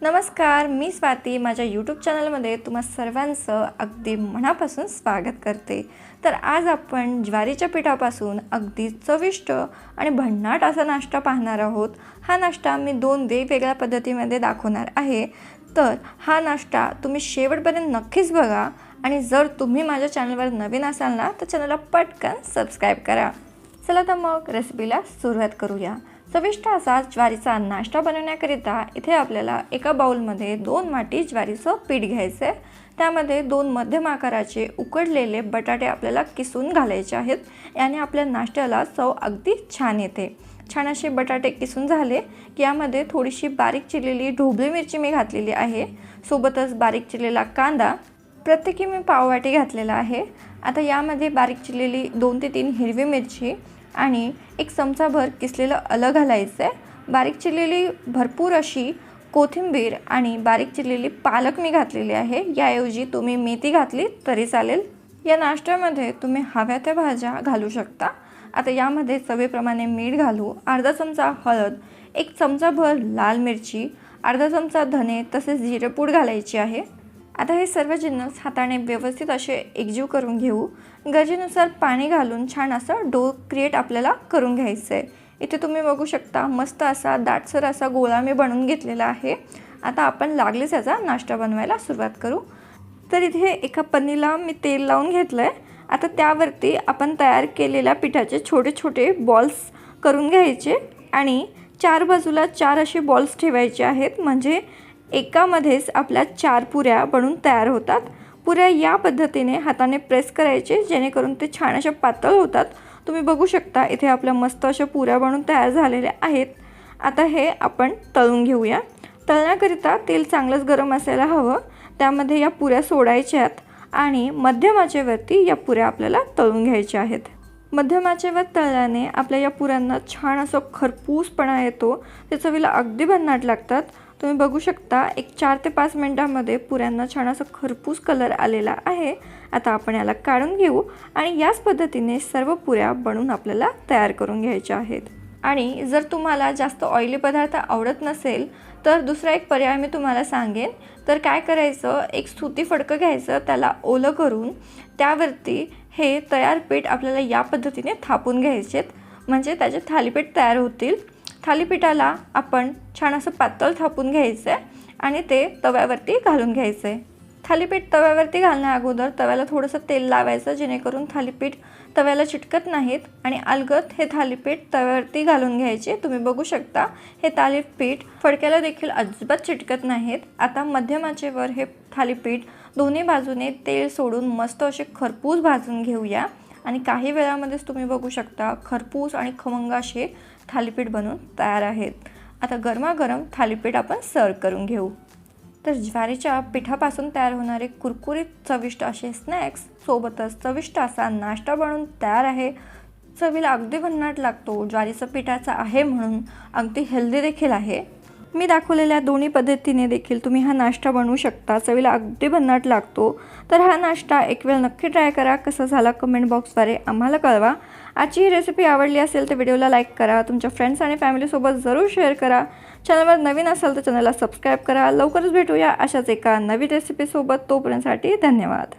नमस्कार, मी स्वाती माझ्या यूट्यूब चॅनलमध्ये तुम्हा सर्वांचं अगदी मनापासून स्वागत करते। तर आज आपण ज्वारीच्या पिठापासून अगदी चविष्ट आणि भन्नाट असा नाश्ता पाहणार आहोत। हा नाश्ता मी 2 वेगवेगळ्या पद्धतीमध्ये दाखवणार आहे। तर हा नाश्ता तुम्ही शेवटपर्यंत नक्कीच बघा आणि जर तुम्ही माझ्या चॅनलवर नवीन असाल ना तर चॅनलला पटकन सबस्क्राइब करा। चला तर मग रेसिपीला सुरुवात करूया। चविष्ट असा ज्वारीचा नाश्ता बनवण्याकरिता इथे आपल्याला एका बाउलमध्ये 2 वाटी ज्वारीचं पीठ घ्यायचं आहे। त्यामध्ये 2 मध्यम आकाराचे उकडलेले बटाटे आपल्याला किसून घालायचे आहेत। याने आपल्या नाश्त्याला चव अगदी छान येते। छान असे बटाटे किसून झाले की यामध्ये थोडीशी बारीक चिरलेली ढोबळी मिरची मी घातलेली आहे। सोबतच बारीक चिरलेला कांदा प्रत्येकी मी पाव वाटी घातलेला आहे। आता यामध्ये बारीक चिरलेली 2 ते 3 हिरवी मिरची आणि 1 चमचाभर किसलेलं आलं घालायचं आहे। बारीक चिरलेली भरपूर अशी कोथिंबीर आणि बारीक चिरलेली पालक मी घातलेली आहे। याऐवजी तुम्ही मेथी घातली तरी चालेल। या नाश्त्यामध्ये तुम्ही हव्या त्या भाज्या घालू शकता। आता यामध्ये चवीप्रमाणे मीठ घालू, अर्धा चमचा हळद, 1 चमचाभर लाल मिरची, अर्धा चमचा धने तसेच जिरेपूड घालायची आहे। आता हे सर्व जिन्नस हाताने व्यवस्थित असे एकजीव करून घेऊ। गरजेनुसार पाणी घालून छान असा डो क्रिएट आपल्याला करून घ्यायचं आहे। इथे तुम्ही बघू शकता मस्त असा दाटसर असा गोळा मी बनवून घेतलेला आहे। आता आपण लागलीच याचा नाश्ता बनवायला सुरुवात करू। तर इथे एका पन्नीला मी तेल लावून घेतलं आहे। आता त्यावरती आपण तयार केलेल्या पिठाचे छोटे छोटे बॉल्स करून घ्यायचे आणि 4 बाजूला 4 असे बॉल्स ठेवायचे आहेत। म्हणजे एकामध्येच आपल्या 4 पुऱ्या बनून तयार होतात। पुऱ्या या पद्धतीने हाताने प्रेस करायचे जेणेकरून ते छान अशा पातळ होतात। तुम्ही बघू शकता इथे आपल्या मस्त अशा पुऱ्या बनून तयार झालेल्या आहेत। आता हे आपण तळून घेऊया। तळण्याकरिता तेल चांगलंच गरम असायला हवं। त्यामध्ये या पुऱ्या सोडायच्यात आणि मध्यम आचेवरती या पुऱ्या आपल्याला तळून घ्यायच्या आहेत। मध्यम आचेवर तळल्याने आपल्या या पुऱ्यांना छान असं खरपूसपणा येतो। ते चवीला अगदी भन्नाट लागतात। तुम्ही बघू शकता 4 ते 5 मिनिटांमध्ये पुऱ्यांना छान असं खरपूस कलर आलेला आहे। आता आपण याला काढून घेऊ आणि याच पद्धतीने सर्व पुऱ्या बनवून आपल्याला तयार करून घ्यायच्या आहेत। आणि जर तुम्हाला जास्त ऑइली पदार्थ आवडत नसेल तर दुसरा एक पर्याय मी तुम्हाला सांगेन। तर काय करायचं, एक सुती फडकं घ्यायचं, त्याला ओलं करून त्यावरती हे तयार पीठ आपल्याला या पद्धतीने थापून घ्यायचे म्हणजे त्याचे थालीपीठ तयार होतील। थालीपीठाला आपण छान असं पातळ थापून घ्यायचं आहे आणि ते तव्यावरती घालून घ्यायचं आहे। थालीपीठ तव्यावरती घालण्या अगोदर तव्याला थोडंसं तेल लावायचं जेणेकरून थालीपीठ तव्याला चिटकत नाहीत आणि अलगद हे थालीपीठ तव्यावरती घालून घ्यायचे। तुम्ही बघू शकता हे थालीपीठ फडक्याला देखील अजिबात चिटकत नाहीत। आता मध्यम आचेवर हे थालीपीठ दोन्ही बाजूने तेल सोडून मस्त असे खरपूस भाजून घेऊया आणि काही वेळामध्येच तुम्ही बघू शकता खरपूस आणि खमंग असे थालीपीठ बनवून तयार आहेत। आता गरमागरम थालीपीठ आपण सर्व करून घेऊ। तर ज्वारीच्या पिठापासून तयार होणारे कुरकुरीत चविष्ट असे स्नॅक्स सोबतच चविष्ट असा नाश्ता बनवून तयार आहे। चवीला अगदी भन्नाट लागतो। ज्वारीचं पिठाचा आहे म्हणून अगदी हेल्दी देखील आहे। मी दाखवलेल्या दोन्ही पद्धतीने देखील तुम्ही हा नाश्ता बनवू शकता। चवीला अगदी भन्नाट लागतो। तर हा नाश्ता एक वेळ नक्की ट्राय करा। कसा झाला कमेंट बॉक्सद्वारे आम्हाला कळवा। आजची ही रेसिपी आवडली असेल तर व्हिडिओला लाईक करा, तुमच्या फ्रेंड्स आणि फॅमिलीसोबत जरूर शेअर करा। चॅनलवर नवीन असाल तर चॅनलला सबस्क्राईब करा। लवकरच भेटूया अशाच एका नवीन रेसिपीसोबत। तोपर्यंतसाठी धन्यवाद।